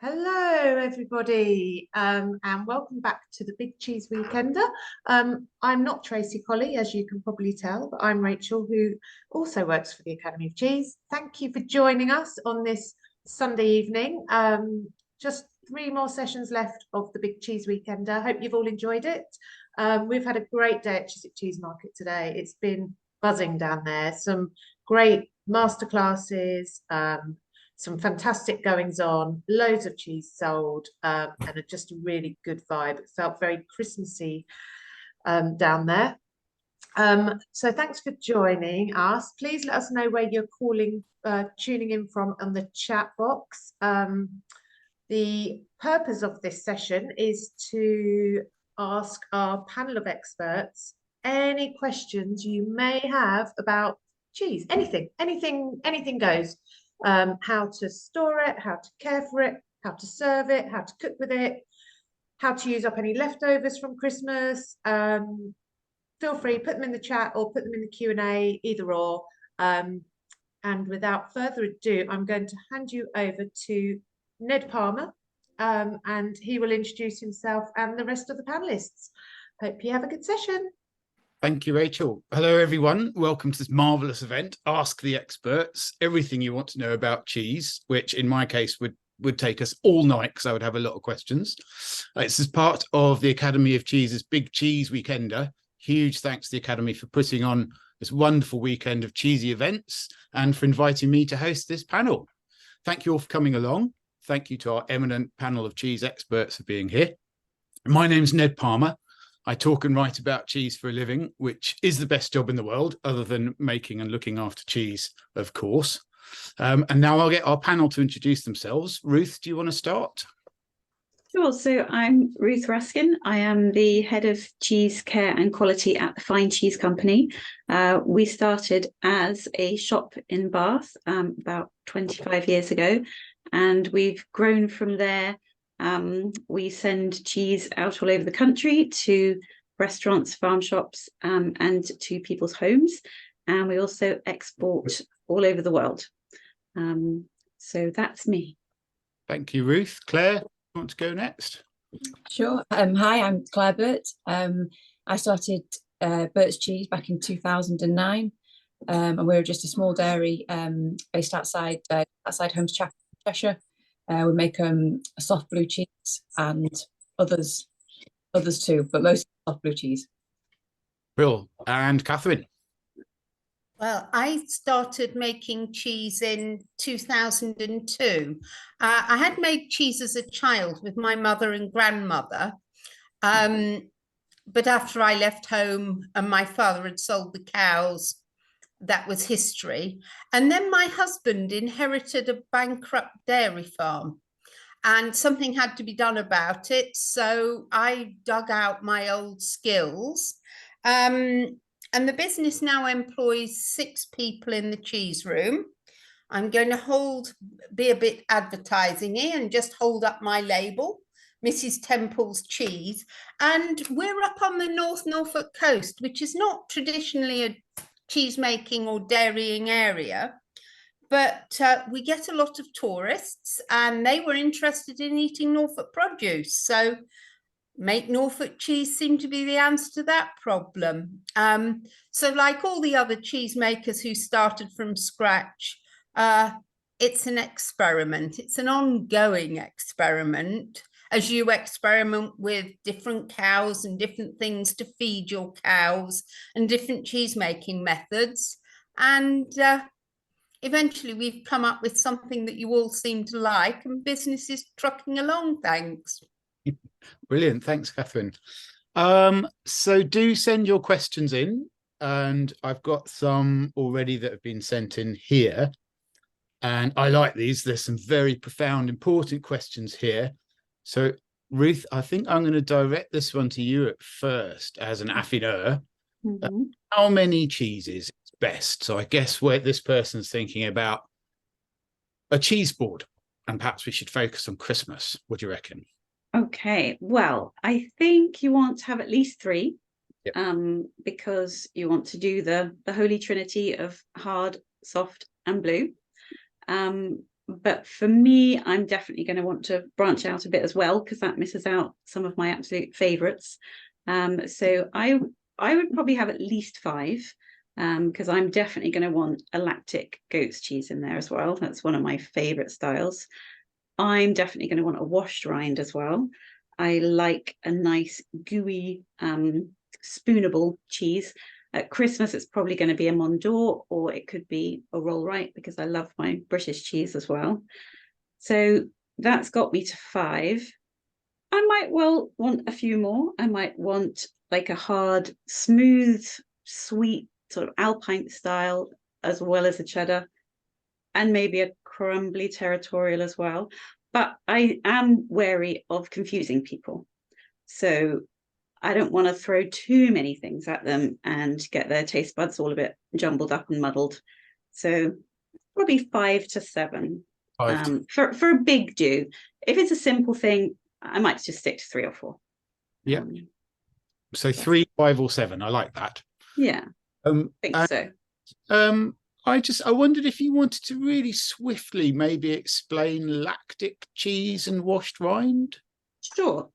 Hello, everybody, and welcome back to the Big Cheese Weekender. I'm not Tracy Colley, as you can probably tell, but I'm Rachel, who also works for the Academy of Cheese. Thank you for joining us on this Sunday evening. Just 3 more sessions left of the Big Cheese Weekender. Hope you've all enjoyed it. We've had a great day at Chiswick Cheese Market today. It's been buzzing down there. Some great masterclasses, some fantastic goings on, loads of cheese sold, and just a really good vibe. It felt very Christmassy down there. So thanks for joining us. Please let us know where you're tuning in from on the chat box. The purpose of this session is to ask our panel of experts any questions you may have about cheese. Anything goes. How to store it, how to care for it, how to serve it, how to cook with it, how to use up any leftovers from Christmas. Feel free, put them in the chat or put them in the Q&A, either or. And without further ado, I'm going to hand you over to Ned Palmer, and he will introduce himself and the rest of the panelists. Hope you have a good session. Thank you, Rachel. Hello, everyone. Welcome to this marvellous event, Ask the Experts, everything you want to know about cheese, which in my case would take us all night because I would have a lot of questions. It's as part of the Academy of Cheese's Big Cheese Weekender. Huge thanks to the Academy for putting on this wonderful weekend of cheesy events and for inviting me to host this panel. Thank you all for coming along. Thank you to our eminent panel of cheese experts for being here. My name's Ned Palmer. I talk and write about cheese for a living, which is the best job in the world, other than making and looking after cheese, of course. And now I'll get our panel to introduce themselves. Ruth, do you want to start? Sure. So I'm Ruth Raskin. I am the head of cheese care and quality at the Fine Cheese Company. We started as a shop in Bath about 25 years ago, and we've grown from there. We send cheese out all over the country to restaurants, farm shops, and to people's homes. And we also export all over the world. So that's me. Thank you, Ruth. Claire, you want to go next? Sure. Hi, I'm Claire Burt. I started Burt's Cheese back in 2009. And we were just a small dairy based outside Holmes, Cheshire. We make a soft blue cheese and others too, but mostly soft blue cheese. Bill and Catherine. Well, I started making cheese in 2002. I had made cheese as a child with my mother and grandmother, but after I left home and my father had sold the cows, that was history. And then my husband inherited a bankrupt dairy farm and something had to be done about it. So I dug out my old skills. And the business now employs 6 people in the cheese room. I'm going to be a bit advertising-y and just hold up my label, Mrs. Temple's Cheese. And we're up on the North Norfolk coast, which is not traditionally a cheese making or dairying area, but we get a lot of tourists and they were interested in eating Norfolk produce. So make Norfolk cheese seemed to be the answer to that problem. So like all the other cheese makers who started from scratch, it's an experiment. It's an ongoing experiment as you experiment with different cows and different things to feed your cows and different cheese making methods. And eventually we've come up with something that you all seem to like, and business is trucking along, thanks. Brilliant. Thanks, Catherine. So do send your questions in, and I've got some already that have been sent in here. And I like these. There's some very profound, important questions here. So, Ruth, I think I'm going to direct this one to you at first as an affineur. Mm-hmm. How many cheeses is best? So I guess where this person's thinking about a cheese board, and perhaps we should focus on Christmas. What do you reckon? Okay, well, I think you want to have at least 3, yep. Because you want to do the holy trinity of hard, soft, and blue. But for me, I'm definitely going to want to branch out a bit as well, because that misses out some of my absolute favourites. So I would probably have at least 5, because I'm definitely going to want a lactic goat's cheese in there as well. That's one of my favourite styles. I'm definitely going to want a washed rind as well. I like a nice gooey spoonable cheese. At Christmas, it's probably going to be a Mont d'Or, or it could be a roll right, because I love my British cheese as well. So that's got me to 5. I might well want a few more. I might want like a hard, smooth, sweet sort of Alpine style, as well as a cheddar, and maybe a crumbly territorial as well. But I am wary of confusing people. So I don't want to throw too many things at them and get their taste buds all a bit jumbled up and muddled. So probably 5 to 7 for a big do. If it's a simple thing, I might just stick to 3 or 4. Yeah. So 3, 5, or 7. I like that. Yeah. I think so. I wondered if you wanted to really swiftly maybe explain lactic cheese and washed rind. Sure.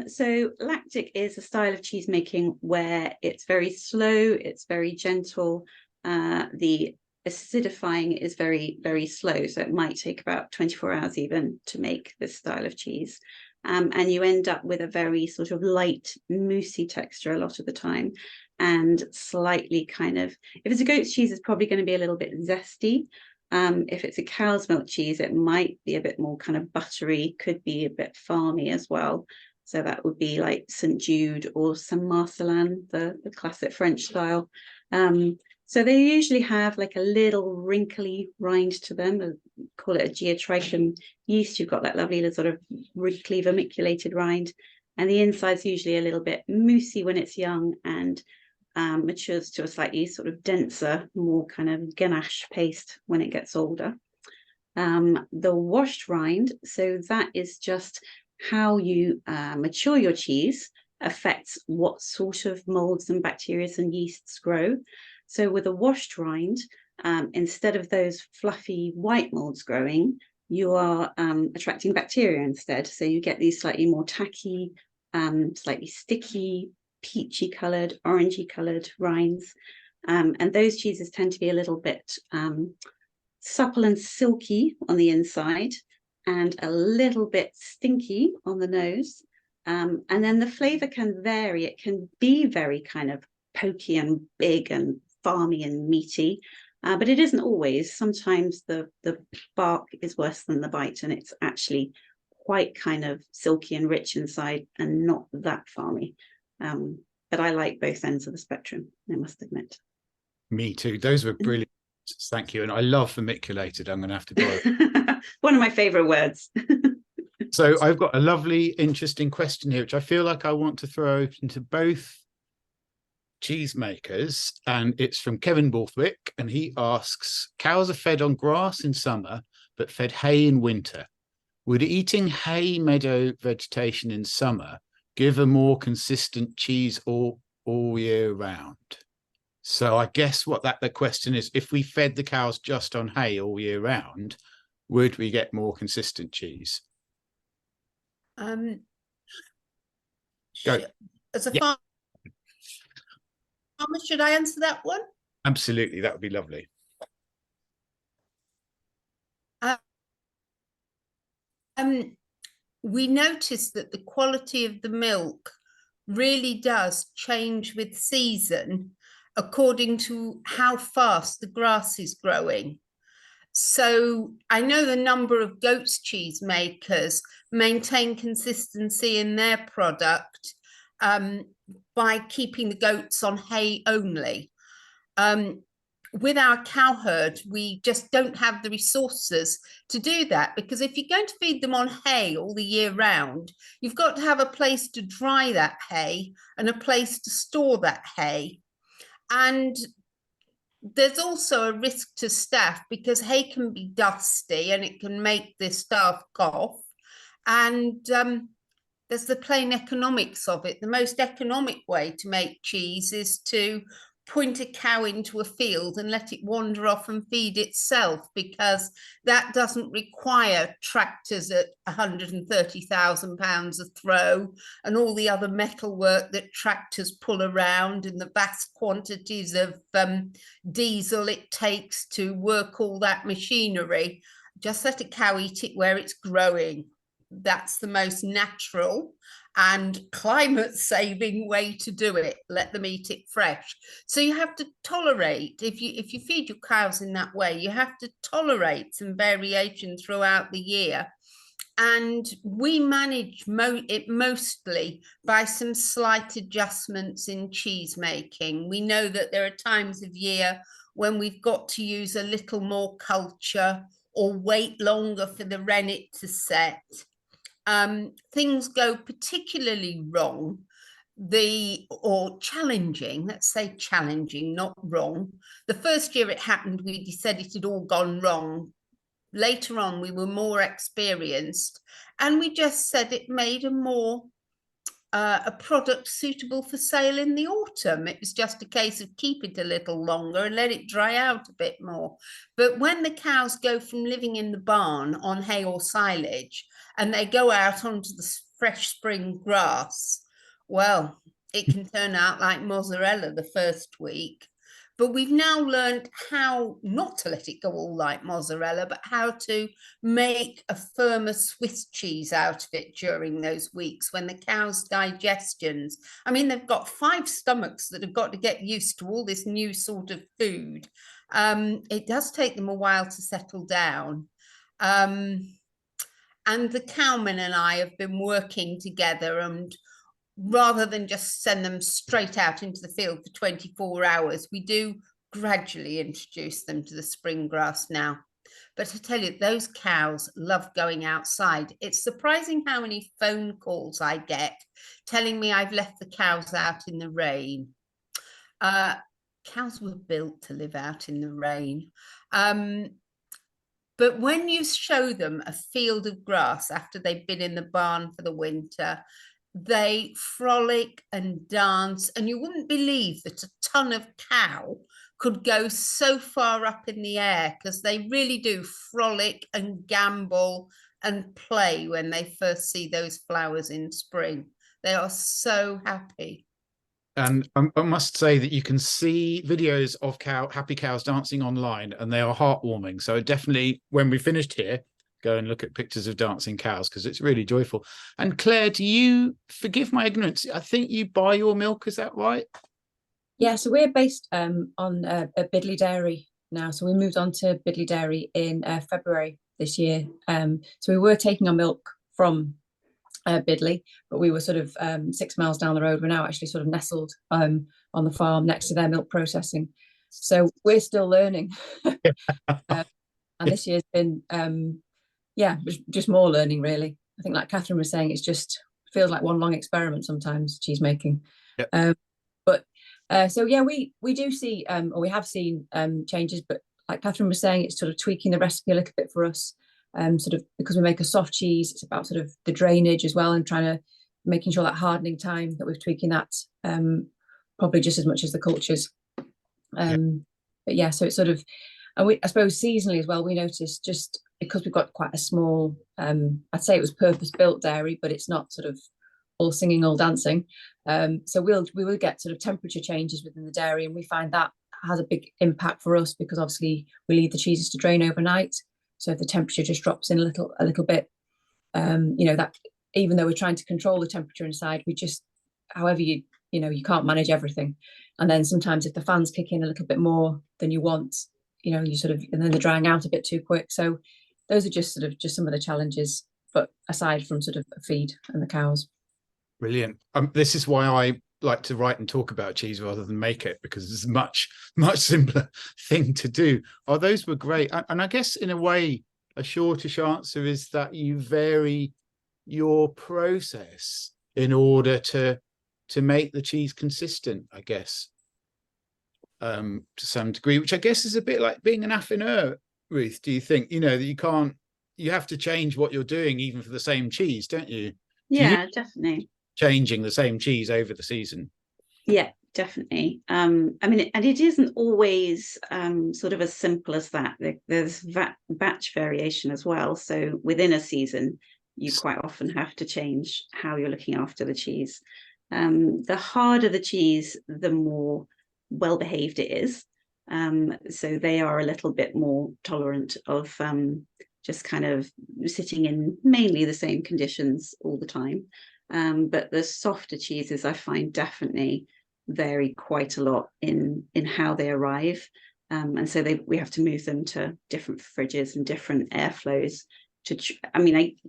So lactic is a style of cheese making where it's very slow, it's very gentle. The acidifying is very, very slow. So it might take about 24 hours even to make this style of cheese. And you end up with a very sort of light, moussey texture a lot of the time, and slightly kind of, if it's a goat's cheese, it's probably going to be a little bit zesty. If it's a cow's milk cheese, it might be a bit more kind of buttery, could be a bit farmy as well. So that would be like St. Jude or Saint Marcelin, the classic French style. So they usually have like a little wrinkly rind to them. Call it a geotrichum yeast. You've got that lovely sort of wrinkly vermiculated rind. And the inside's usually a little bit moussey when it's young, and matures to a slightly sort of denser, more kind of ganache paste when it gets older. The washed rind, so that is just how you mature your cheese affects what sort of molds and bacteria and yeasts grow. So with a washed rind, instead of those fluffy white molds growing, you are attracting bacteria instead. So you get these slightly more tacky, slightly sticky, peachy coloured, orangey coloured rinds. And those cheeses tend to be a little bit supple and silky on the inside, and a little bit stinky on the nose. And then the flavour can vary. It can be very kind of pokey and big and farmy and meaty, but it isn't always. Sometimes the bark is worse than the bite, and it's actually quite kind of silky and rich inside and not that farmy. But I like both ends of the spectrum, I must admit. Me too. Those were brilliant. Thank you. And I love vermiculated. I'm going to have to borrow. One of my favourite words. So I've got a lovely, interesting question here, which I feel like I want to throw open to both cheesemakers. And it's from Kevin Borthwick. And he asks, cows are fed on grass in summer, but fed hay in winter. Would eating hay meadow vegetation in summer give a more consistent cheese all year round? So I guess what the question is, if we fed the cows just on hay all year round, would we get more consistent cheese? As a farmer, should I answer that one? Absolutely, that would be lovely. We notice that the quality of the milk really does change with season according to how fast the grass is growing. So I know the number of goat's cheese makers maintain consistency in their product by keeping the goats on hay only. With our cow herd, we just don't have the resources to do that, because if you're going to feed them on hay all the year round, you've got to have a place to dry that hay and a place to store that hay. And there's also a risk to staff, because hay can be dusty and it can make the staff cough. And there's the plain economics of it. The most economic way to make cheese is to point a cow into a field and let it wander off and feed itself, because that doesn't require tractors at £130,000 a throw and all the other metal work that tractors pull around and the vast quantities of diesel it takes to work all that machinery. Just let a cow eat it where it's growing. That's the most natural and climate saving way to do it. Let them eat it fresh. So you have to tolerate, if you feed your cows in that way, you have to tolerate some variation throughout the year. And we manage it mostly by some slight adjustments in cheese making. We know that there are times of year when we've got to use a little more culture or wait longer for the rennet to set. Things go particularly wrong, or challenging, let's say challenging, not wrong. The first year it happened, we said it had all gone wrong. Later on, we were more experienced, and we just said it made a product suitable for sale in the autumn. It was just a case of keep it a little longer and let it dry out a bit more. But when the cows go from living in the barn on hay or silage and they go out onto the fresh spring grass, well, it can turn out like mozzarella the first week. But we've now learned how not to let it go all like mozzarella, but how to make a firmer Swiss cheese out of it during those weeks when the cow's digestions, I mean, they've got 5 stomachs that have got to get used to all this new sort of food. It does take them a while to settle down. And the cowman and I have been working together, and rather than just send them straight out into the field for 24 hours, we do gradually introduce them to the spring grass now. But I tell you, those cows love going outside. It's surprising how many phone calls I get telling me I've left the cows out in the rain. Cows were built to live out in the rain. But when you show them a field of grass after they've been in the barn for the winter, they frolic and dance, and you wouldn't believe that a ton of cow could go so far up in the air, because they really do frolic and gamble and play when they first see those flowers in spring. They are so happy. And I must say that you can see videos of happy cows dancing online, and they are heartwarming. So definitely, when we finished here, go and look at pictures of dancing cows, because it's really joyful. And Claire, do you, forgive my ignorance, I think you buy your milk, is that right? Yeah, so we're based on a Bidley Dairy now. So we moved on to Bidley Dairy in February this year. So we were taking our milk from Bidley, but we were sort of 6 miles down the road. We're now actually sort of nestled on the farm next to their milk processing. So we're still learning. And this year's been just more learning, really. I think, like Catherine was saying, it's just feels like one long experiment sometimes, cheese making. Yep. So yeah, we do see or we have seen changes, but like Catherine was saying, it's sort of tweaking the recipe a little bit for us, sort of because we make a soft cheese. It's about sort of the drainage as well, and trying to making sure that hardening time, that we're tweaking that probably just as much as the cultures. But yeah, so it's sort of, and I suppose seasonally as well, we noticed, just because we've got quite a small, I'd say it was purpose-built dairy, but it's not sort of all singing, all dancing. So we will get sort of temperature changes within the dairy, and we find that has a big impact for us, because obviously we leave the cheeses to drain overnight. So if the temperature just drops in a little bit, that even though we're trying to control the temperature inside, we just, however you can't manage everything. And then sometimes if the fans kick in a little bit more than you want, you sort of, and then they're drying out a bit too quick. So those are just some of the challenges, but aside from sort of feed and the cows. Brilliant. This is why I like to write and talk about cheese rather than make it, because it's a much simpler thing to do. Oh, those were great. And I guess in a way, a shortish answer is that you vary your process in order to make the cheese consistent, I guess, to some degree, which I guess is a bit like being an affineur, Ruth. Do you think, that you have to change what you're doing even for the same cheese, don't you? Yeah, definitely. Changing the same cheese over the season. Yeah, definitely. I mean, and it isn't always sort of as simple as that. There's batch variation as well. So within a season, you quite often have to change how you're looking after the cheese. The harder the cheese, the more well-behaved it is. So they are a little bit more tolerant of just kind of sitting in mainly the same conditions all the time. But the softer cheeses, I find, definitely vary quite a lot in how they arrive. And so we have to move them to different fridges and different airflows.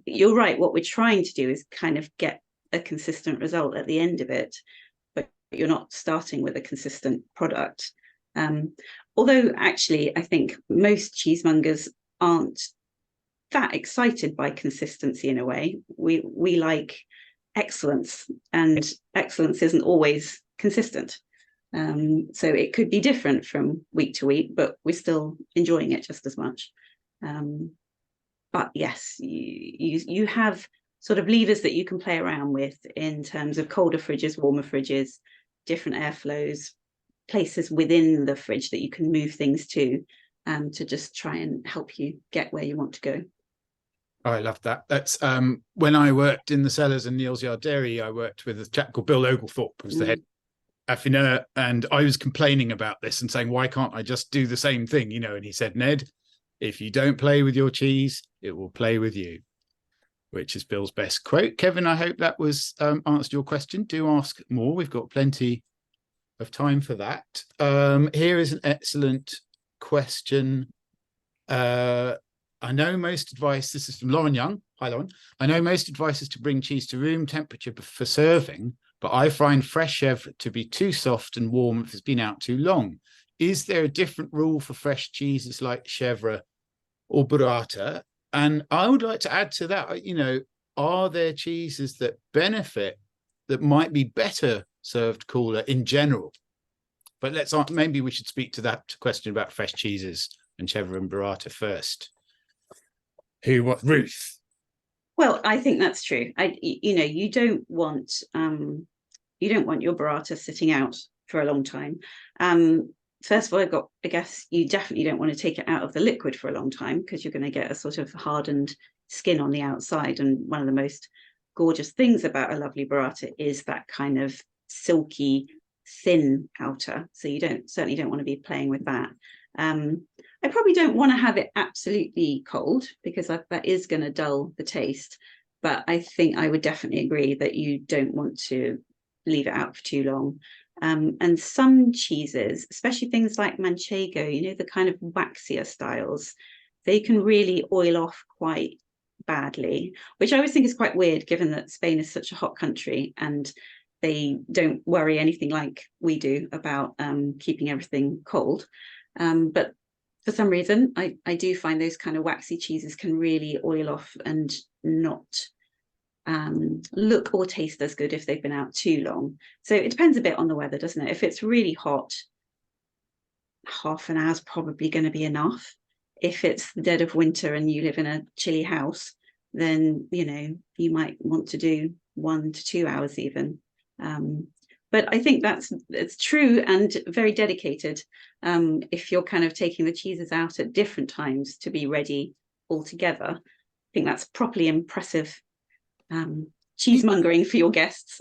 You're right. What we're trying to do is kind of get a consistent result at the end of it, but you're not starting with a consistent product. Although actually, I think most cheesemongers aren't that excited by consistency in a way. We like excellence, and excellence isn't always consistent. So it could be different from week to week, but we're still enjoying it just as much. But yes, you have sort of levers that you can play around with in terms of colder fridges, warmer fridges, different airflows, places within the fridge that you can move things to just try and help you get where you want to go. Oh, I love that. That's when I worked in the cellars in Neal's Yard Dairy, I worked with a chap called Bill Oglethorpe, who was the head affineur, and I was complaining about this and saying, why can't I just do the same thing? And he said, Ned, if you don't play with your cheese, it will play with you, which is Bill's best quote. Kevin, I hope that was answered your question. Do ask more. We've got plenty of time for that. Here is an excellent question. I know most advice, this is from Lauren Young. Hi, Lauren. I know most advice is to bring cheese to room temperature for serving, but I find fresh chèvre to be too soft and warm if it's been out too long. Is there a different rule for fresh cheeses like chèvre or burrata? And I would like to add to that, are there cheeses that benefit that might be better served cooler in general? But maybe we should speak to that question about fresh cheeses and chèvre and burrata first. Ruth? Well, I think that's true. You don't want your burrata sitting out for a long time. First of all, I guess you definitely don't want to take it out of the liquid for a long time, because you're going to get a sort of hardened skin on the outside. And one of the most gorgeous things about a lovely burrata is that kind of silky, thin outer. So you certainly don't want to be playing with that. I probably don't want to have it absolutely cold, because that is going to dull the taste. But I think I would definitely agree that you don't want to leave it out for too long. And some cheeses, especially things like manchego, the kind of waxier styles, they can really oil off quite badly, which I always think is quite weird, given that Spain is such a hot country and they don't worry anything like we do about keeping everything cold. But for some reason, I do find those kind of waxy cheeses can really oil off and not look or taste as good if they've been out too long. So it depends a bit on the weather, doesn't it? If it's really hot, half an hour is probably going to be enough. If it's the dead of winter and you live in a chilly house, then you might want to do 1 to 2 hours even. But I think it's true and very dedicated. If you're kind of taking the cheeses out at different times to be ready all together, I think that's properly impressive cheesemongering for your guests.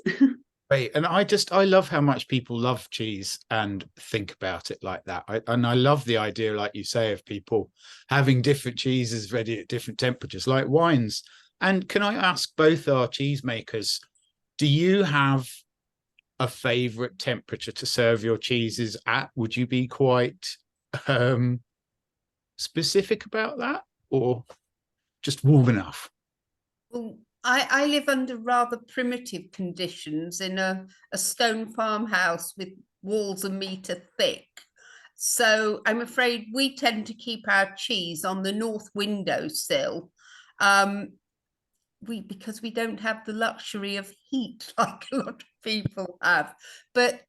Right. And I love how much people love cheese and think about it like that. I love the idea, like you say, of people having different cheeses ready at different temperatures, like wines. And can I ask both our cheesemakers, do you have a favorite temperature to serve your cheeses at? Would you be quite specific about that, or just warm enough? Well, I live under rather primitive conditions in a stone farmhouse with walls 1 meter thick. So I'm afraid we tend to keep our cheese on the north windowsill. Because we don't have the luxury of heat like a lot of people have. But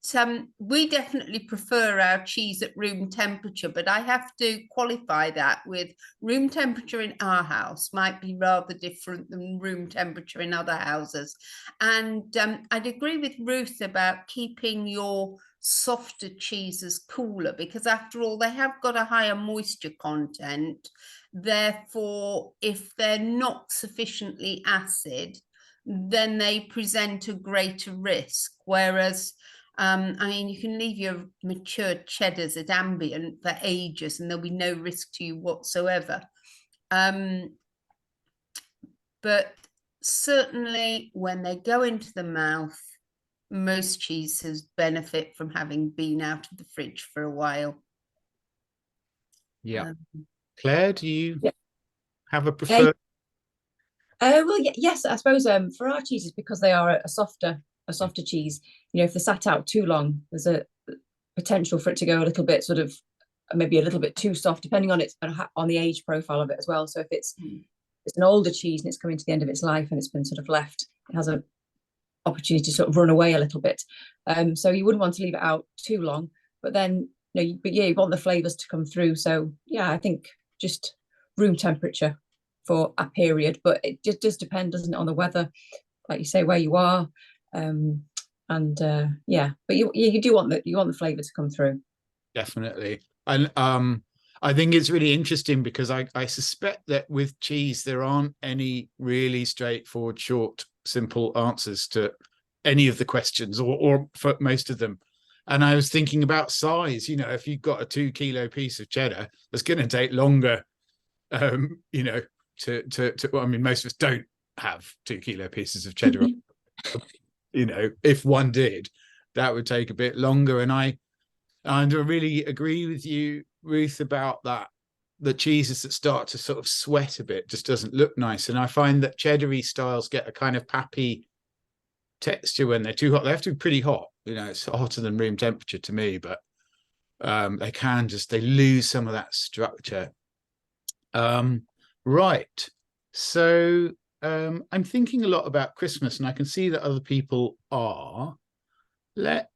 we definitely prefer our cheese at room temperature, but I have to qualify that with room temperature in our house might be rather different than room temperature in other houses. And I'd agree with Ruth about keeping your softer cheeses cooler, because after all, they have got a higher moisture content. Therefore, if they're not sufficiently acid, then they present a greater risk. Whereas, I mean, you can leave your matured cheddars at ambient for ages and there'll be no risk to you whatsoever. But certainly when they go into the mouth, most cheeses benefit from having been out of the fridge for a while. Yeah. Claire, do you Yeah. have a preferred? Well, yes, I suppose for our cheeses, because they are a softer cheese, you know, if they're sat out too long, there's a potential for it to go a little bit sort of maybe a little bit too soft, depending on on the age profile of it as well. So if it's an older cheese and it's coming to the end of its life and it's been sort of left, it has an opportunity to sort of run away a little bit. So you wouldn't want to leave it out too long, but then you want the flavors to come through. So yeah, I think just room temperature for a period, but it just does depend, doesn't it, on the weather, like you say, where you are. Yeah, but you do want the flavor to come through. Definitely. And I think it's really interesting because I suspect that with cheese there aren't any really straightforward, short, simple answers to any of the questions, or for most of them. And I was thinking about size. You know, if you've got a 2 kilo piece of cheddar, that's going to take longer. You know, I mean, most of us don't have 2 kilo pieces of cheddar. You know, if one did, that would take a bit longer. And I really agree with you, Ruth, about that. The cheeses that start to sort of sweat a bit just doesn't look nice. And I find that cheddar-y styles get a kind of pappy texture when they're too hot. They have to be pretty hot. You know, it's hotter than room temperature to me, but they lose some of that structure. Right. So I'm thinking a lot about Christmas, and I can see that other people are.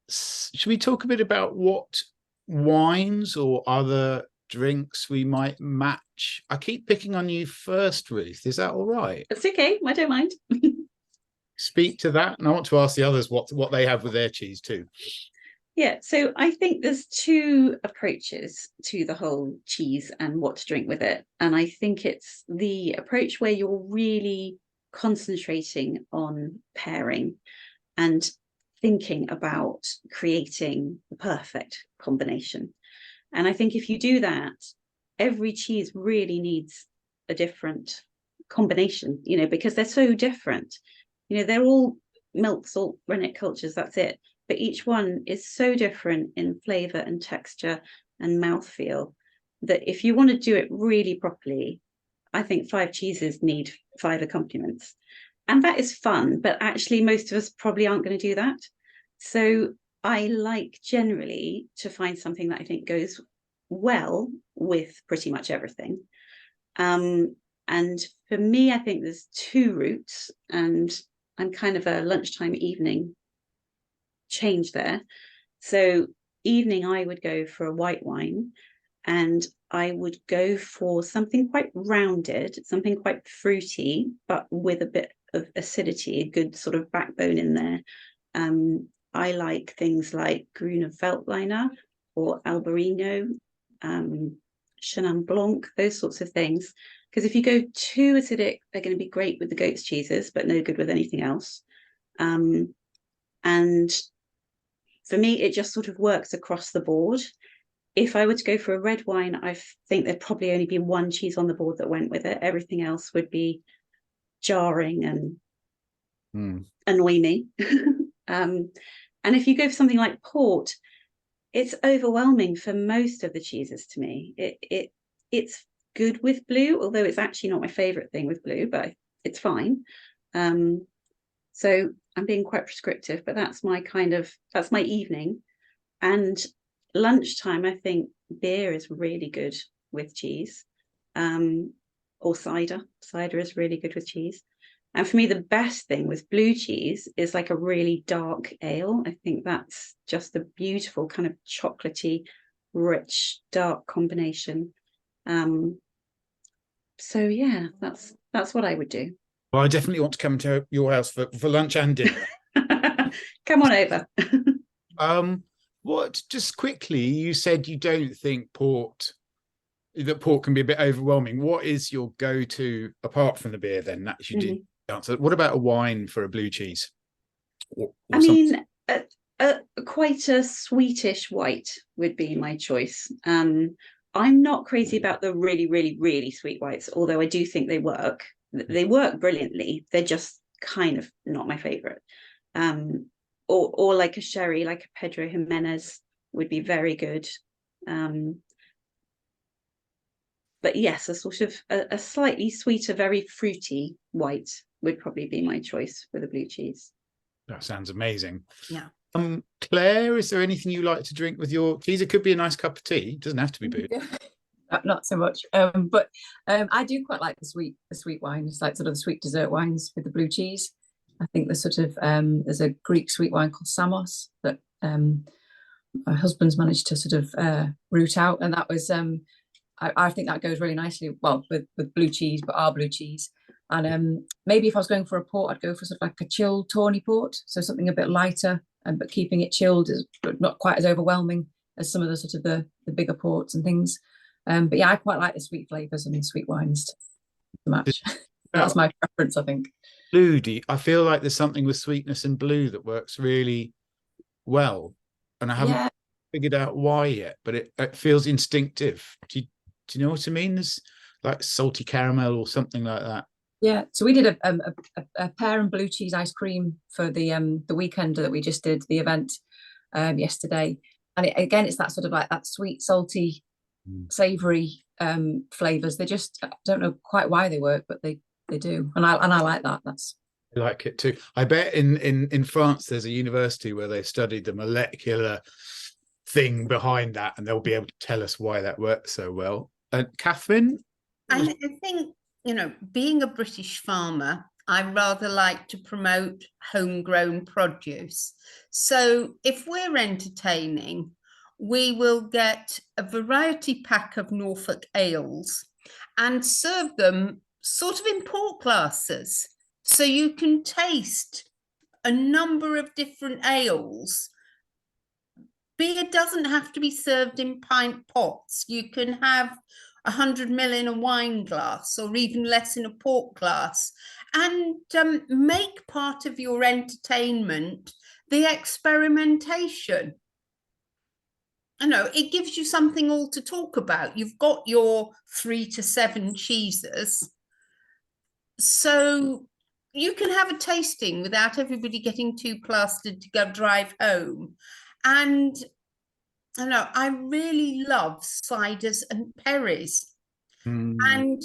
Should we talk a bit about what wines or other drinks we might match? I keep picking on you first, Ruth. Is that all right? That's okay. I don't mind. Speak to that, and I want to ask the others what they have with their cheese too. Yeah, so I think there's 2 approaches to the whole cheese and what to drink with it. And I think it's the approach where you're really concentrating on pairing and thinking about creating the perfect combination. And I think if you do that, every cheese really needs a different combination, you know, because they're so different. You know, they're all milk, salt, rennet cultures, that's it. But each one is so different in flavour and texture and mouthfeel that if you want to do it really properly, I think 5 cheeses need 5 accompaniments. And that is fun, but actually most of us probably aren't going to do that. So I like generally to find something that I think goes well with pretty much everything. And for me, I think there's 2 routes, and I'm kind of a lunchtime evening change there. So evening I would go for a white wine, and I would go for something quite rounded, something quite fruity, but with a bit of acidity, a good sort of backbone in there. I like things like Grüner Veltliner or Albarino, Chenin Blanc, those sorts of things. Because if you go too acidic, they're going to be great with the goat's cheeses, but no good with anything else. And for me, it just sort of works across the board. If I were to go for a red wine, I think there'd probably only be 1 cheese on the board that went with it. Everything else would be jarring and annoy me. And if you go for something like port, it's overwhelming for most of the cheeses to me. It's good with blue, although it's actually not my favourite thing with blue, but it's fine. So I'm being quite prescriptive, but that's my evening. And lunchtime, I think beer is really good with cheese, or cider. Cider is really good with cheese. And for me, the best thing with blue cheese is like a really dark ale. I think that's just a beautiful kind of chocolatey, rich, dark combination. So yeah, that's what I would do. Well, I definitely want to come to your house for lunch and dinner. Come on over. What, just quickly, you said you don't think that port can be a bit overwhelming. What is your go-to apart from the beer then? That you did answer. What about a wine for a blue cheese? I mean, quite a sweetish white would be my choice. I'm not crazy about the really, really, really sweet whites, although I do think they work. They work brilliantly. They're just kind of not my favorite. Or like a sherry, like a Pedro Jimenez would be very good. But yes, a sort of a slightly sweeter, very fruity white would probably be my choice for the blue cheese. That sounds amazing. Yeah. Claire, is there anything you like to drink with your cheese? It could be a nice cup of tea. It doesn't have to be booze. Not so much. But I do quite like the sweet wines, like sort of the sweet dessert wines with the blue cheese. I think there's sort of there's a Greek sweet wine called Samos that my husband's managed to sort of root out, and that was I think that goes really nicely well with blue cheese, but our blue cheese. And maybe if I was going for a port, I'd go for sort of like a chilled tawny port, so something a bit lighter, but keeping it chilled, but not quite as overwhelming as some of the sort of the bigger ports and things. But yeah, I quite like the sweet flavors and sweet wines to match. That's my preference, I think. Blue, I feel like there's something with sweetness and blue that works really well, and I haven't figured out why yet, but it feels instinctive. Do you know what I mean? There's like salty caramel or something like that. Yeah, so we did a pear and blue cheese ice cream for the weekender that we just did the event yesterday, and again it's that sort of like that sweet, salty, savoury flavours. They just, I don't know quite why they work, but they do, and I like that. I like it too. I bet in France there's a university where they studied the molecular thing behind that, and they'll be able to tell us why that works so well. Catherine, I think, being a British farmer, I rather like to promote homegrown produce. So if we're entertaining, we will get a variety pack of Norfolk ales and serve them sort of in port glasses. So you can taste a number of different ales. Beer doesn't have to be served in pint pots. You can have 100 ml in a wine glass, or even less in a port glass, and make part of your entertainment the experimentation. It gives you something all to talk about. You've got your 3 to 7 cheeses, so you can have a tasting without everybody getting too plastered to go drive home. And I really love ciders and perries. And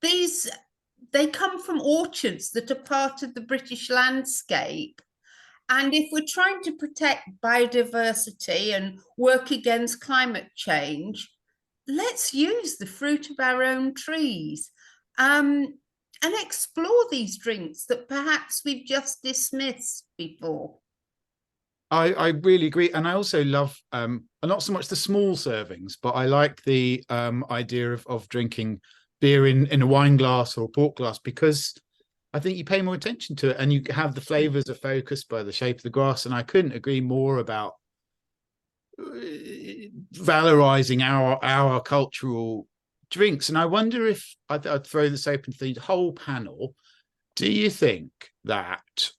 they come from orchards that are part of the British landscape. And if we're trying to protect biodiversity and work against climate change, let's use the fruit of our own trees and explore these drinks that perhaps we've just dismissed before. I really agree, and I also love not so much the small servings, but I like the idea of drinking beer in a wine glass or a port glass, because I think you pay more attention to it, and you have the flavors are focused by the shape of the glass. And I couldn't agree more about valorizing our cultural drinks. And I wonder if I'd throw this open to the whole panel. Do you think that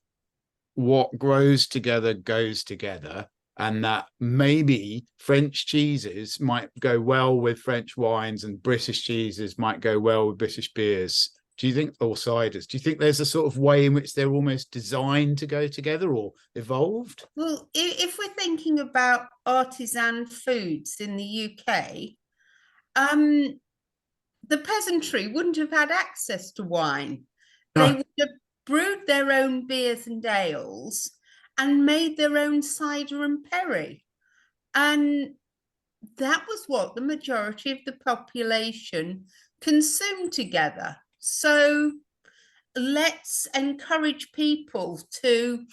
what grows together goes together, and that maybe French cheeses might go well with French wines and British cheeses might go well with British beers? Do you think, or ciders, do you think there's a sort of way in which they're almost designed to go together or evolved? Well, if we're thinking about artisan foods in the UK, the peasantry wouldn't have had access to wine. They would have brewed their own beers and ales and made their own cider and perry. And that was what the majority of the population consumed together. So let's encourage people to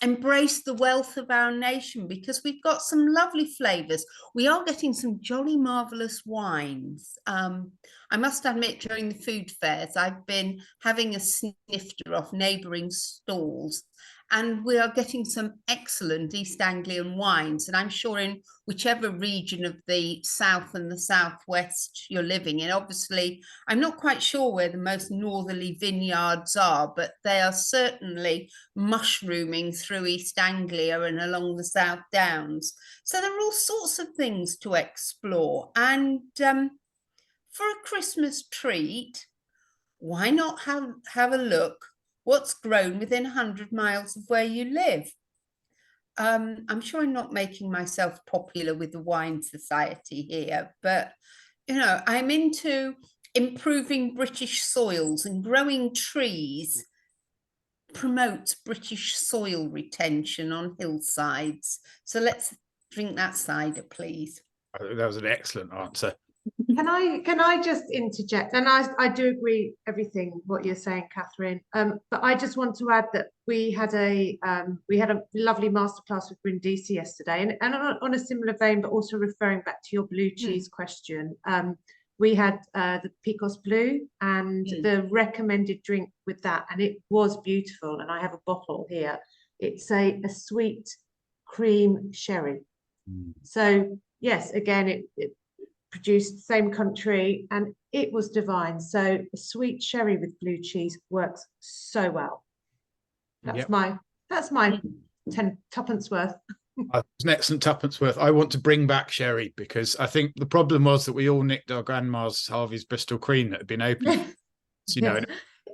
embrace the wealth of our nation, because we've got some lovely flavors. We are getting some jolly marvelous wines. I must admit, during the food fairs, I've been having a snifter off neighboring stalls, and we are getting some excellent East Anglian wines. And I'm sure in whichever region of the south and the southwest you're living in, obviously, I'm not quite sure where the most northerly vineyards are, but they are certainly mushrooming through East Anglia and along the South Downs. So there are all sorts of things to explore. And for a Christmas treat, why not have a look what's grown within 100 miles of where you live? I'm sure I'm not making myself popular with the wine society here, but you know, I'm into improving British soils, and growing trees promotes British soil retention on hillsides. So let's drink that cider, please. That was an excellent answer. Can I just interject? And I do agree everything what you're saying, Catherine. But I just want to add that we had a lovely masterclass with Brindisi yesterday, and on a similar vein, but also referring back to your blue cheese question. We had the Picos Blue and the recommended drink with that, and it was beautiful. And I have a bottle here. It's a sweet cream sherry. So yes, again, it produced the same country, and it was divine. So a sweet sherry with blue cheese works so well. That's my 10 tuppence worth. It's an excellent tuppence worth. I want to bring back sherry, because I think the problem was that we all nicked our grandma's Harvey's Bristol Cream that had been open. You know,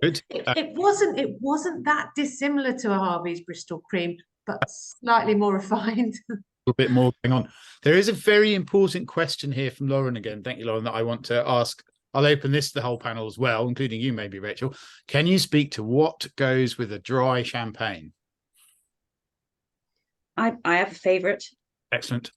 good. It wasn't that dissimilar to a Harvey's Bristol Cream, but slightly more refined. A bit more going on. There is a very important question here from Lauren again. Thank you, Lauren, that I want to ask. I'll open this to the whole panel as well, including you, maybe, Rachel. Can you speak to what goes with a dry champagne? I have a favourite. Excellent.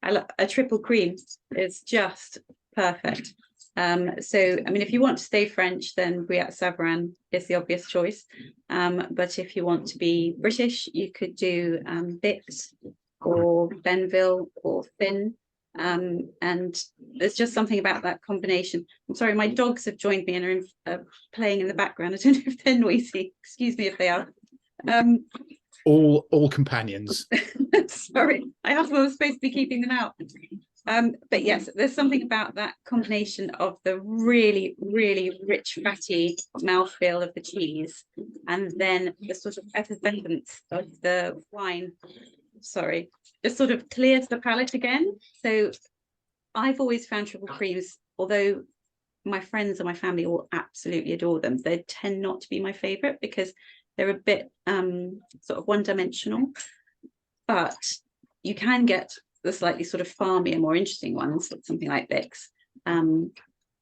I love a triple cream. It's just perfect. So, I mean, if you want to stay French, then Brillat Savarin is the obvious choice. But if you want to be British, you could do Bix or Benville or Finn. And there's just something about that combination. I'm sorry, my dogs have joined me and are playing in the background. I don't know if they're noisy. Excuse me if they are. All companions. Sorry, I was supposed to be keeping them out. But yes, there's something about that combination of the really, really rich, fatty mouthfeel of the cheese, and then the sort of effervescence of the wine. Sorry, just sort of clears the palate again. So I've always found triple creams, although my friends and my family all absolutely adore them, they tend not to be my favorite because they're a bit sort of one-dimensional. But you can get the slightly sort of farmier, more interesting ones, something like Bix.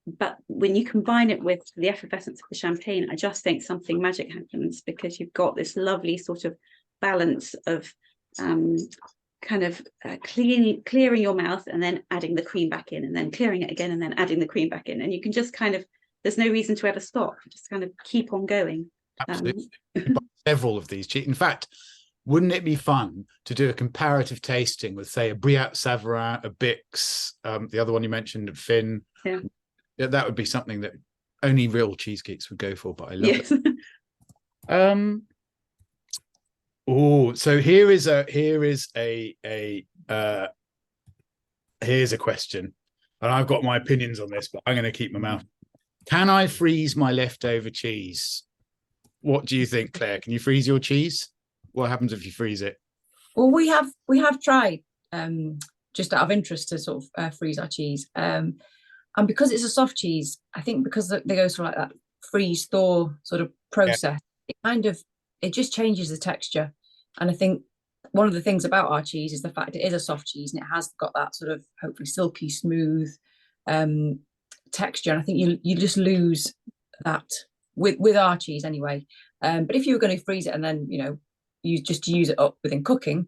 But when you combine it with the effervescence of the champagne, I just think something magic happens, because you've got this lovely sort of balance of kind of clearing your mouth and then adding the cream back in, and then clearing it again and then adding the cream back in, and you can just kind of, there's no reason to ever stop, just kind of keep on going. Absolutely. Several of these. In fact, wouldn't it be fun to do a comparative tasting with, say, a Brillat Savarin, a Bix, the other one you mentioned, Finn? Yeah, that would be something that only real cheese geeks would go for, but I love it. Oh, so here's a question, and I've got my opinions on this, but I'm going to keep my mouth. Can I freeze my leftover cheese? What do you think, Claire? Can you freeze your cheese? What happens if you freeze it? Well, we have tried, just out of interest, to sort of freeze our cheese, and because it's a soft cheese, I think because they go through like that freeze thaw sort of process, it just changes the texture. And I think one of the things about our cheese is the fact it is a soft cheese and it has got that sort of hopefully silky smooth texture. And I think you just lose that with our cheese anyway. But if you were going to freeze it and then, you know, you just use it up within cooking,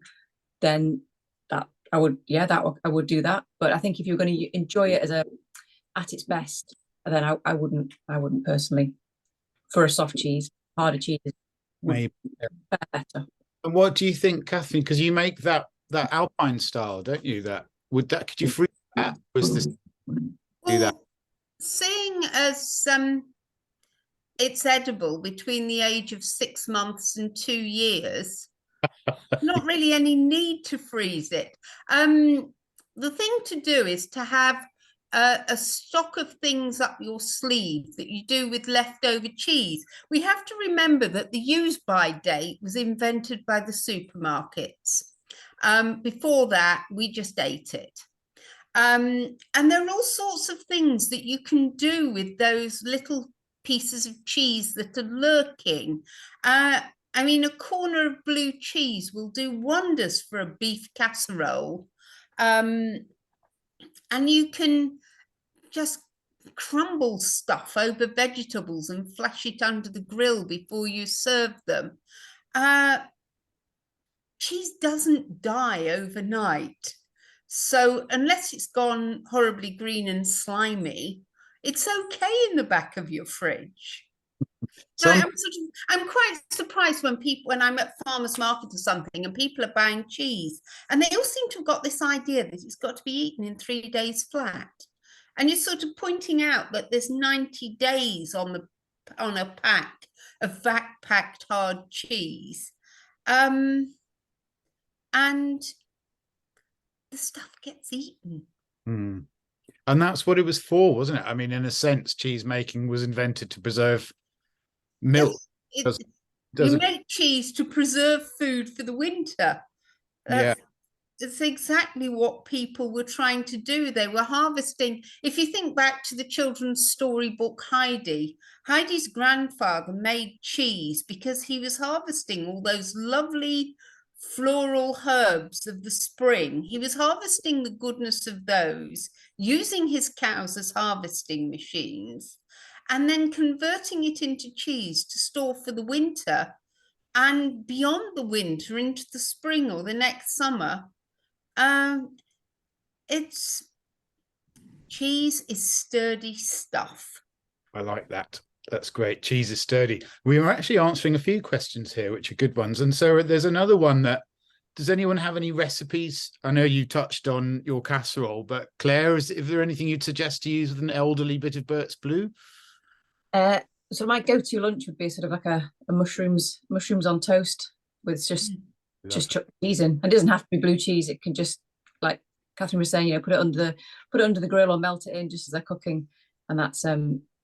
then I would do that. But I think if you're going to enjoy it at its best, then I wouldn't personally. For a soft cheese, harder cheese maybe better. And what do you think, Kathleen? Because you make that Alpine style, don't you? Could you freeze that? Was this do that? Seeing as it's edible between the age of 6 months and 2 years. Not really any need to freeze it. The thing to do is to have a stock of things up your sleeve that you do with leftover cheese. We have to remember that the use-by date was invented by the supermarkets. Before that, we just ate it. And there are all sorts of things that you can do with those little pieces of cheese that are lurking. I mean, a corner of blue cheese will do wonders for a beef casserole. And you can just crumble stuff over vegetables and flash it under the grill before you serve them. Cheese doesn't die overnight. So unless it's gone horribly green and slimy, it's okay in the back of your fridge. So I'm quite surprised when I'm at farmers market or something and people are buying cheese and they all seem to have got this idea that it's got to be eaten in 3 days flat. And you're sort of pointing out that there's 90 days on a pack of vac-packed hard cheese. And the stuff gets eaten. Mm. And that's what it was for, wasn't it? I mean, in a sense, cheese making was invented to preserve milk. You make cheese to preserve food for the winter. It's exactly what people were trying to do. They were harvesting. If you think back to the children's storybook Heidi, Heidi's grandfather made cheese because he was harvesting all those lovely floral herbs of the spring. He was harvesting the goodness of those, using his cows as harvesting machines, and then converting it into cheese to store for the winter and beyond the winter into the spring or the next summer. Cheese is sturdy stuff. I like that. That's great. Cheese is sturdy. We were actually answering a few questions here, which are good ones. And so there's another one that, does anyone have any recipes? I know you touched on your casserole, but Claire, is there anything you'd suggest to use with an elderly bit of Burt's Blue? So my go-to lunch would be sort of like a mushrooms on toast with just chuck cheese in. And it doesn't have to be blue cheese. It can just, like Catherine was saying, put it under the grill or melt it in just as they're cooking. And that's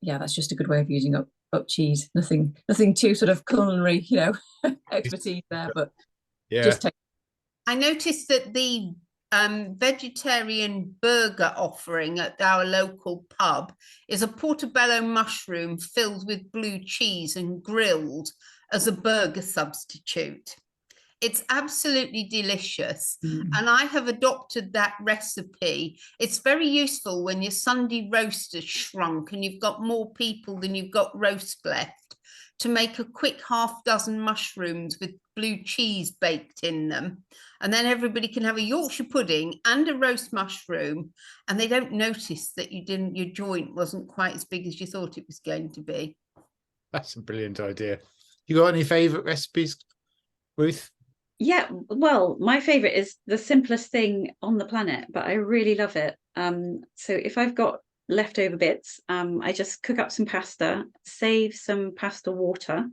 that's just a good way of using up cheese. Nothing too sort of culinary, expertise there, but just take. I noticed that the vegetarian burger offering at our local pub is a portobello mushroom filled with blue cheese and grilled as a burger substitute. It's absolutely delicious. And I have adopted that recipe. It's very useful when your Sunday roast has shrunk and you've got more people than you've got roast left, to make a quick half dozen mushrooms with blue cheese baked in them. And then everybody can have a Yorkshire pudding and a roast mushroom, and they don't notice that your joint wasn't quite as big as you thought it was going to be. That's a brilliant idea. You got any favourite recipes, Ruth? Yeah, well, my favorite is the simplest thing on the planet, but I really love it. So if I've got leftover bits, I just cook up some pasta, save some pasta water,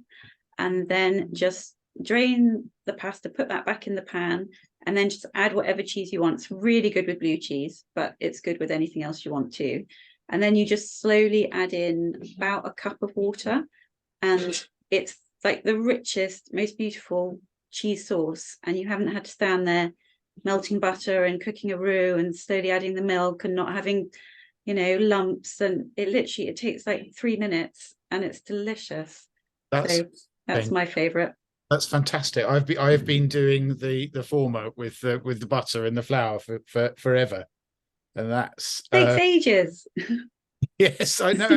and then just drain the pasta, put that back in the pan, and then just add whatever cheese you want. It's really good with blue cheese, but it's good with anything else you want to. And then you just slowly add in about a cup of water, and it's like the richest, most beautiful cheese sauce, and you haven't had to stand there melting butter and cooking a roux and slowly adding the milk and not having lumps. And it takes like 3 minutes and it's delicious. That's my favorite. That's fantastic. I have been doing the former with the butter and the flour for forever, and that's takes ages. Yes, I know.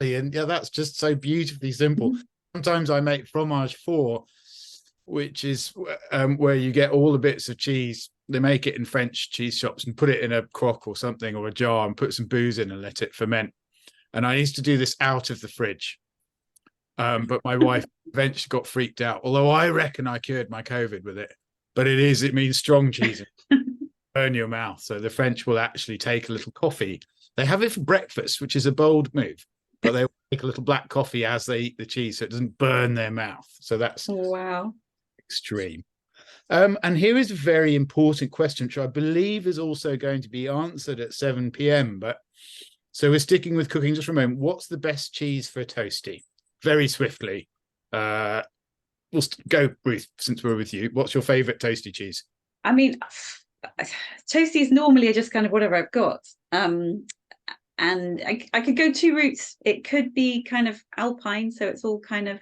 And that's just so beautifully simple. Sometimes I make fromage fort, which is where you get all the bits of cheese. They make it in French cheese shops and put it in a crock or something, or a jar, and put some booze in and let it ferment. And I used to do this out of the fridge. But my wife eventually got freaked out, although I reckon I cured my COVID with it. But it means strong cheese, burn your mouth. So the French will actually take a little coffee. They have it for breakfast, which is a bold move. but they make a little black coffee as they eat the cheese so it doesn't burn their mouth. So that's Wow. extreme. And here is a very important question, which I believe is also going to be answered at 7 p.m. But so we're sticking with cooking just for a moment. What's the best cheese for a toasty? Very swiftly. We'll go, Ruth, since we're with you. What's your favourite toasty cheese? I mean, toasties normally are just kind of whatever I've got. And I could go two routes. It could be kind of alpine, so it's all kind of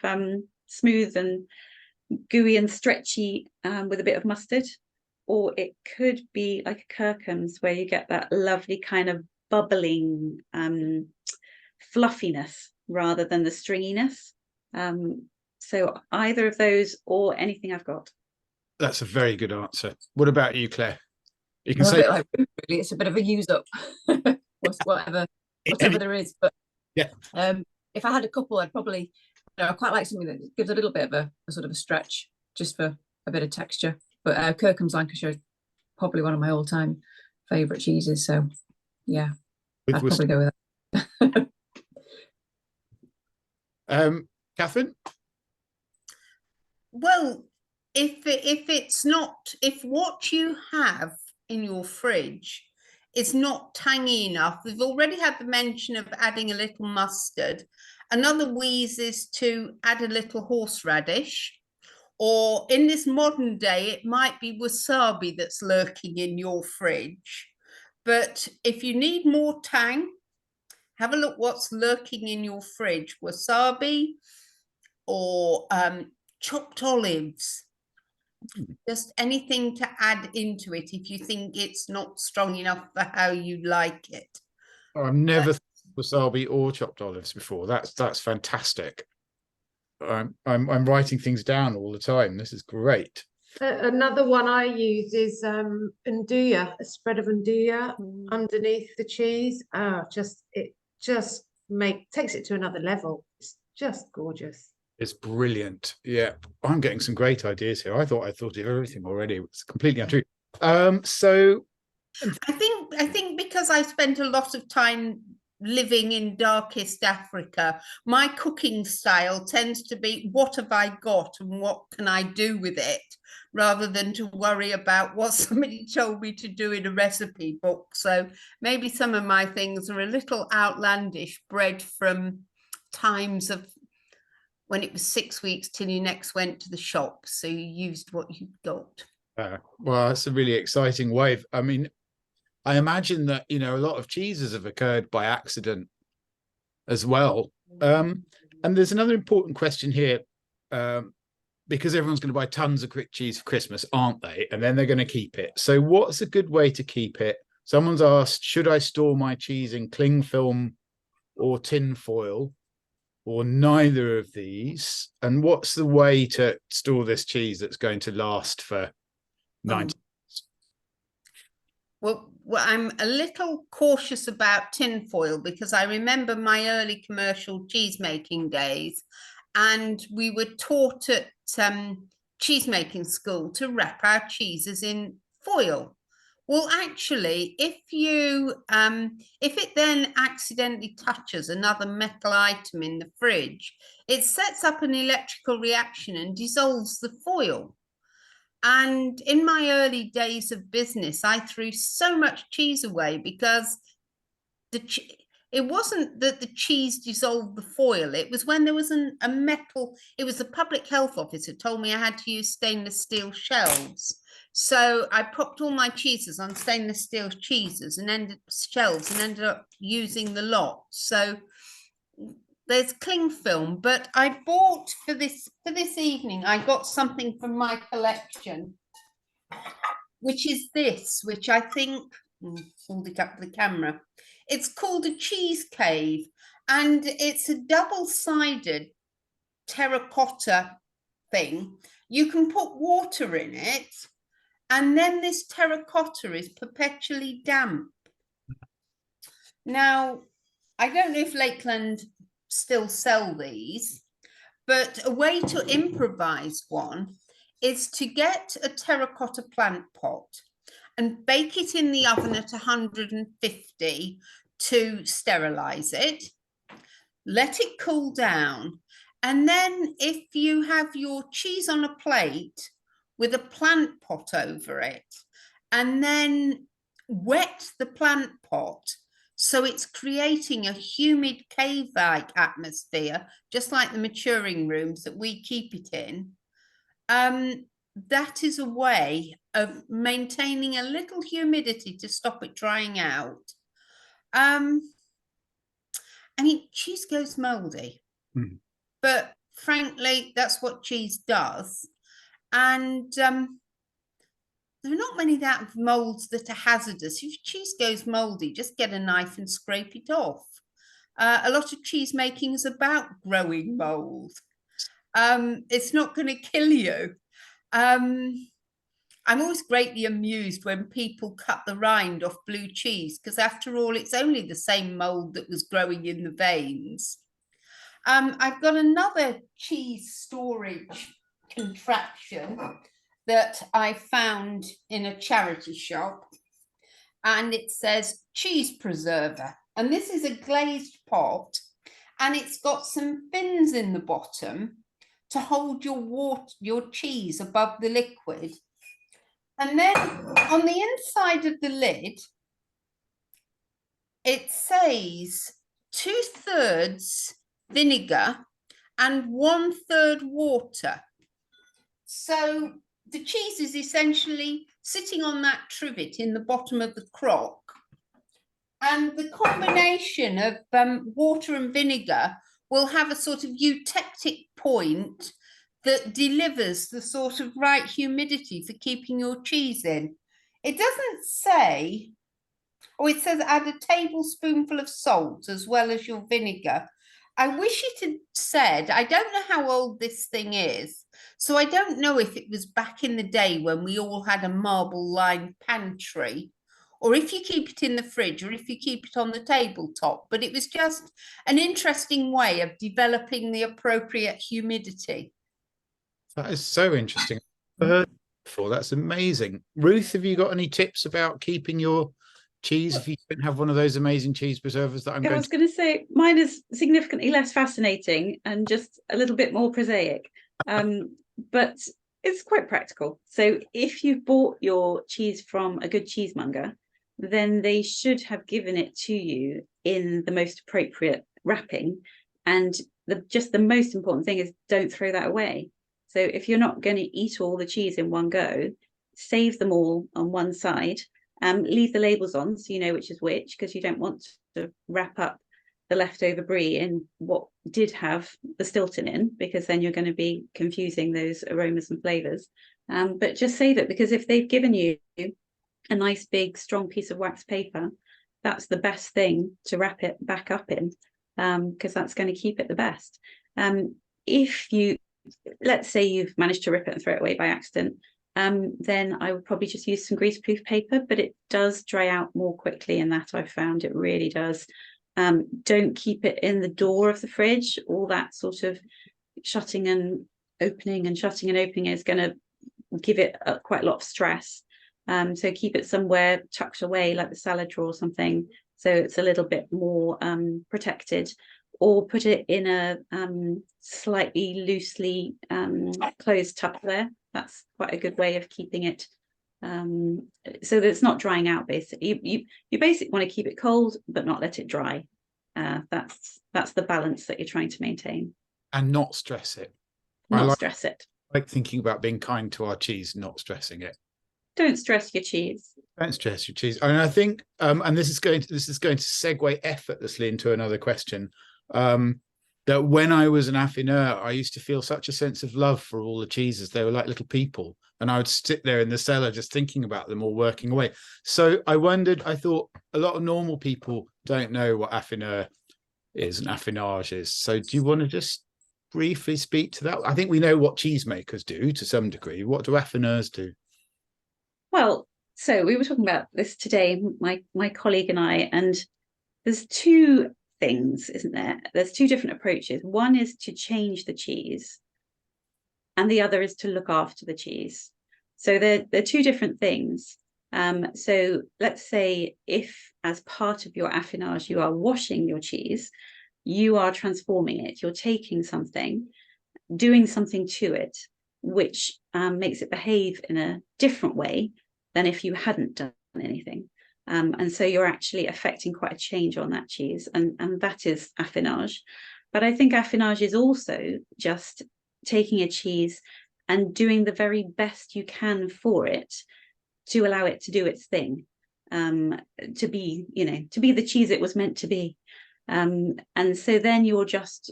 smooth and gooey and stretchy with a bit of mustard, or it could be like a Kirkham's where you get that lovely kind of bubbling fluffiness rather than the stringiness. So either of those or anything I've got. That's a very good answer. What about you, Claire? You can I'm a say bit like Ruth, really. It's a bit of a use up, whatever there is. But yeah, if I had a couple, I'd probably, I quite like something that gives a little bit of a sort of a stretch, just for a bit of texture. But Kirkham's Lancashire is probably one of my all-time favourite cheeses. So yeah, I'd probably go with that. Catherine? Well, if what you have in your fridge is not tangy enough, we've already had the mention of adding a little mustard. Another wheeze is to add a little horseradish, or in this modern day, it might be wasabi that's lurking in your fridge. But if you need more tang, have a look what's lurking in your fridge. Wasabi or chopped olives. Just anything to add into it if you think it's not strong enough for how you like it. Oh, I've never thought wasabi or chopped olives before. That's fantastic. I'm writing things down all the time. This is great. Another one I use is andouille, a spread of andouille underneath the cheese. It just takes it to another level. It's just gorgeous. It's brilliant. Yeah, I'm getting some great ideas here. I thought of everything already. It's completely untrue. So I think because I spent a lot of time living in darkest Africa, my cooking style tends to be what have I got and what can I do with it, rather than to worry about what somebody told me to do in a recipe book. So maybe some of my things are a little outlandish, bred from times of when it was 6 weeks till you next went to the shop, so you used what you got. Well, that's a really exciting wave. I mean, I imagine that, a lot of cheeses have occurred by accident as well. And there's another important question here, because everyone's going to buy tons of quick cheese for Christmas, aren't they? And then they're going to keep it. So what's a good way to keep it? Someone's asked, should I store my cheese in cling film or tin foil, or neither of these? And what's the way to store this cheese that's going to last for 90 years? Well, I'm a little cautious about tin foil because I remember my early commercial cheese making days, and we were taught at cheese making school to wrap our cheeses in foil. Well, actually, if it then accidentally touches another metal item in the fridge, it sets up an electrical reaction and dissolves the foil. And in my early days of business, I threw so much cheese away because it wasn't that the cheese dissolved the foil. It was when there was a metal, it was the public health officer told me I had to use stainless steel shelves. So I propped all my cheeses on stainless steel shelves and ended up using the lot. So there's cling film, but I bought for this evening, I got something from my collection, which is this, which I think, hold it up to the camera. It's called a cheese cave, and it's a double-sided terracotta thing. You can put water in it, and then this terracotta is perpetually damp. Now, I don't know if Lakeland still sell these, but a way to improvise one is to get a terracotta plant pot and bake it in the oven at 150 to sterilize it. let it cool down. And then if you have your cheese on a plate with a plant pot over it, and then wet the plant pot, so it's creating a humid cave-like atmosphere, just like the maturing rooms that we keep it in. That is a way of maintaining a little humidity to stop it drying out. I mean, cheese goes moldy, but frankly, that's what cheese does. And there are not many molds that are hazardous. If cheese goes moldy, just get a knife and scrape it off. A lot of cheese making is about growing mold. It's not going to kill you. I'm always greatly amused when people cut the rind off blue cheese, because after all, it's only the same mold that was growing in the veins. I've got another cheese storage contraption that I found in a charity shop, and it says cheese preserver. And this is a glazed pot, and it's got some fins in the bottom to hold your cheese above the liquid. And then on the inside of the lid, it says 2/3 vinegar and 1/3 water. So the cheese is essentially sitting on that trivet in the bottom of the crock. And the combination of water and vinegar will have a sort of eutectic point that delivers the sort of right humidity for keeping your cheese in. It doesn't say, it says add a tablespoonful of salt as well as your vinegar. I wish it had said, I don't know how old this thing is, so I don't know if it was back in the day when we all had a marble-lined pantry, or if you keep it in the fridge, or if you keep it on the tabletop, but it was just an interesting way of developing the appropriate humidity. That is so interesting. I've heard before. That's amazing. Ruth, have you got any tips about keeping your cheese if you don't have one of those amazing cheese preservers that I'm I was going to say mine is significantly less fascinating and just a little bit more prosaic, but it's quite practical. So if you've bought your cheese from a good cheesemonger, then they should have given it to you in the most appropriate wrapping. And the most important thing is don't throw that away. So if you're not going to eat all the cheese in one go, save them all on one side. Leave the labels on so you know which is which, because you don't want to wrap up the leftover brie in what did have the Stilton in, because then you're going to be confusing those aromas and flavors. But just save it, because if they've given you a nice big strong piece of wax paper, that's the best thing to wrap it back up in, because that's going to keep it the best. If you, let's say you've managed to rip it and throw it away by accident, then I would probably just use some greaseproof paper, but it does dry out more quickly, and that I've found it really does. Don't keep it in the door of the fridge. All that sort of shutting and opening is going to give it quite a lot of stress. So keep it somewhere tucked away, like the salad drawer or something, so it's a little bit more protected. Or put it in a slightly loosely closed Tupperware. That's quite a good way of keeping it so that it's not drying out. Basically, you basically want to keep it cold but not let it dry. That's the balance that you're trying to maintain. And not stress it. Stress it. I like thinking about being kind to our cheese, not stressing it. Don't stress your cheese. Don't stress your cheese. And I think, and this is going to segue effortlessly into another question. That when I was an affineur, I used to feel such a sense of love for all the cheeses. They were like little people, and I would sit there in the cellar just thinking about them all working away. So I thought a lot of normal people don't know what affineur is and affinage is. So do you want to just briefly speak to that? I think we know what cheesemakers do to some degree. What do affineurs do? Well, so we were talking about this today, my colleague and I, and there's two things, isn't there? There's two different approaches. One is to change the cheese, and the other is to look after the cheese. So they're two different things. So let's say if, as part of your affinage, you are washing your cheese, you are transforming it. You're taking something, doing something to it, which makes it behave in a different way than if you hadn't done anything. And so you're actually affecting quite a change on that cheese, and that is affinage. But I think affinage is also just taking a cheese and doing the very best you can for it to allow it to do its thing, to be the cheese it was meant to be. And so then you're just,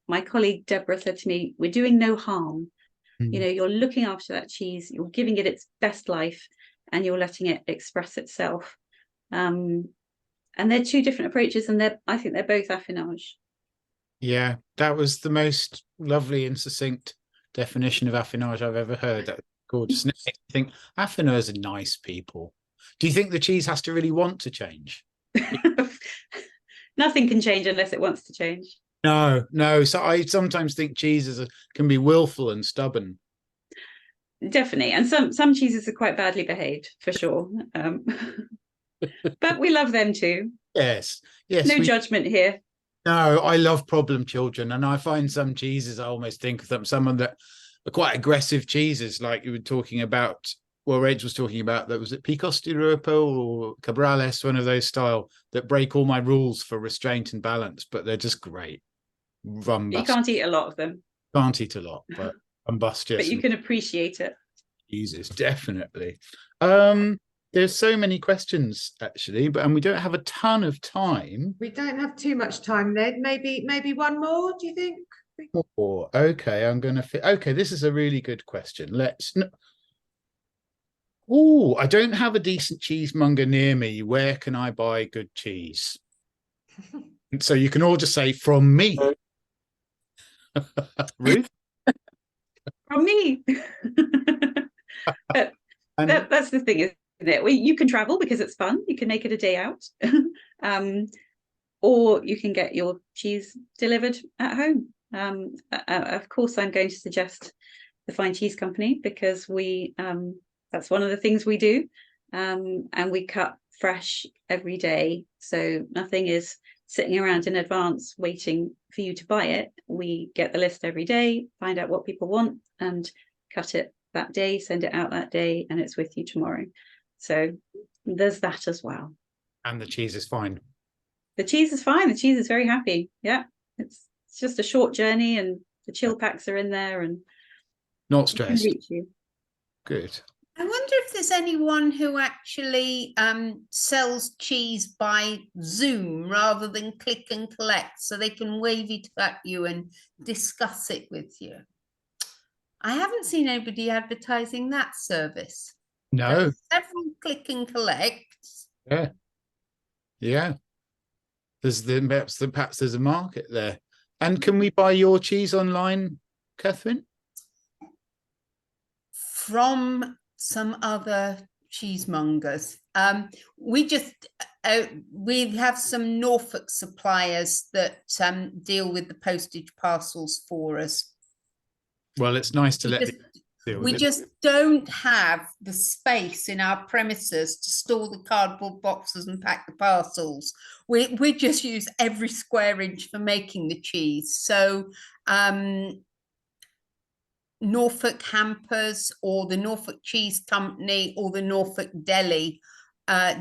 my colleague Deborah said to me, we're doing no harm. You're looking after that cheese, you're giving it its best life, and you're letting it express itself. And they're two different approaches, and I think they're both affinage. Yeah, that was the most lovely and succinct definition of affinage I've ever heard. That was gorgeous. And it makes me think affineurs are nice people. Do you think the cheese has to really want to change? Nothing can change unless it wants to change. No. So I sometimes think cheeses can be willful and stubborn. Definitely, and some cheeses are quite badly behaved, for sure. But we love them too. Yes. No judgment here. No, I love problem children, and I find some cheeses, I almost think of them, some of that are quite aggressive cheeses, like you were talking about. Well, Rach was talking about that. Was it Picos de Europa or Cabrales, one of those style that break all my rules for restraint and balance, but they're just great. You can't eat a lot of them. Can't eat a lot, but rumbustious. But you can appreciate it. Jesus, definitely. There's so many questions actually, and we don't have a ton of time. We don't have too much time, Ned. Maybe one more, do you think? Okay, I'm gonna okay, this is a really good question. Oh, I don't have a decent cheesemonger near me. Where can I buy good cheese? So you can all just say from me. Ruth? From me. That's the thing, isn't it? You can travel because it's fun. You can make it a day out. Or you can get your cheese delivered at home. Of course, I'm going to suggest the Fine Cheese Company, because that's one of the things we do. And we cut fresh every day. So nothing is sitting around in advance waiting for you to buy it. We get the list every day, find out what people want, and cut it that day, send it out that day, and it's with you tomorrow. So there's that as well. And the cheese is fine. The cheese is fine. The cheese is very happy. Yeah, it's just a short journey, and the chill packs are in there, and not stressed. Reach you. Good. I wonder if there's anyone who actually sells cheese by Zoom rather than click and collect, so they can wave it at you and discuss it with you. I haven't seen anybody advertising that service. No. There's several click and collects. Yeah. Perhaps there's a market there. And can we buy your cheese online, Catherine? From some other cheesemongers. We have some Norfolk suppliers that deal with the postage parcels for us. Well, it's nice to we just don't have the space in our premises to store the cardboard boxes and pack the parcels. We just use every square inch for making the cheese. So Norfolk Hampers or the Norfolk Cheese Company or the Norfolk Deli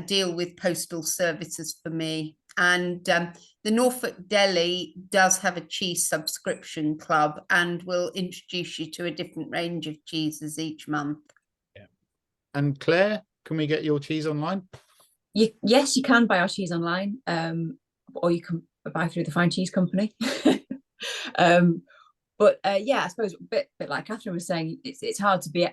deal with postal services for me. And the Norfolk Deli does have a cheese subscription club and will introduce you to a different range of cheeses each month. Yeah. And Claire, can we get your cheese online? Yes, you can buy our cheese online, or you can buy through the Fine Cheese Company. But yeah, I suppose a bit like Catherine was saying, it's hard to be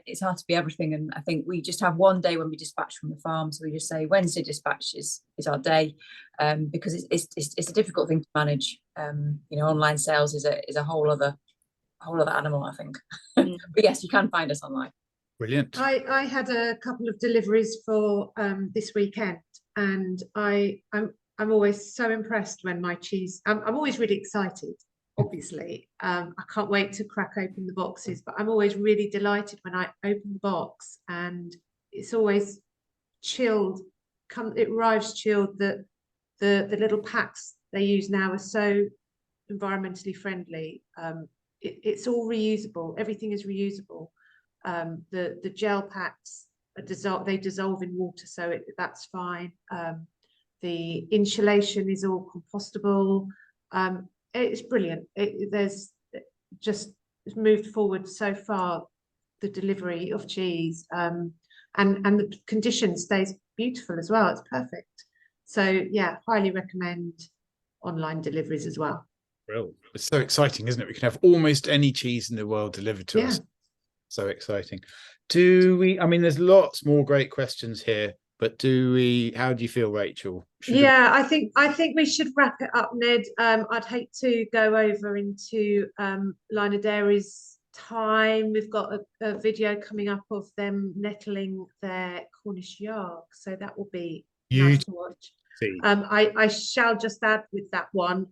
everything, and I think we just have one day when we dispatch from the farm, so we just say Wednesday dispatch is our day, because it's a difficult thing to manage. Online sales is a whole other animal, I think. But yes, you can find us online. Brilliant. I had a couple of deliveries for this weekend, and I'm always so impressed when my cheese. I'm always really excited. Obviously, I can't wait to crack open the boxes, but I'm always really delighted when I open the box and it's always chilled. It arrives chilled. The the little packs they use now are so environmentally friendly. It's all reusable. Everything is reusable. The gel packs are they dissolve in water, so that's fine. The insulation is all compostable. It's brilliant. There's just moved forward so far, the delivery of cheese, and the condition stays beautiful as well. It's perfect. So yeah, highly recommend online deliveries as well. Well, it's so exciting, isn't it? We can have almost any cheese in the world delivered to us. So exciting. I mean, there's lots more great questions here, but how do you feel, Rachel? I think we should wrap it up, Ned. I'd hate to go over into Line of Dairy's time. We've got a video coming up of them nettling their Cornish yarg, so that will be nice to watch. I shall just add with that one,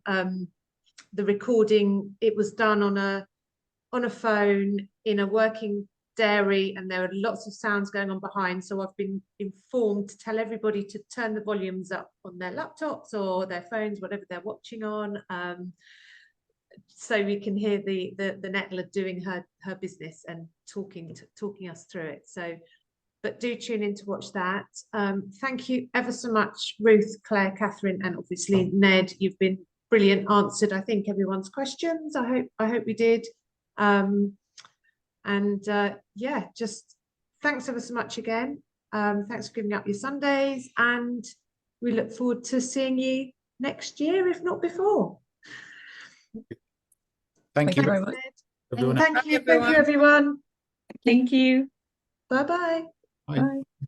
the recording, it was done on a phone in a working dairy, and there are lots of sounds going on behind, so I've been informed to tell everybody to turn the volumes up on their laptops or their phones, whatever they're watching on, so we can hear the nettler doing her business and talking us through it. So but do tune in to watch that. Thank you ever so much, Ruth, Claire, Catherine, and obviously Ned. You've been brilliant, answered I think everyone's questions. I hope we did. Yeah, just thanks ever so much again. Thanks for giving up your Sundays, and we look forward to seeing you next year, if not before. Thank you very much. Thank you, everyone. Thank you. Bye-bye. Bye. Bye.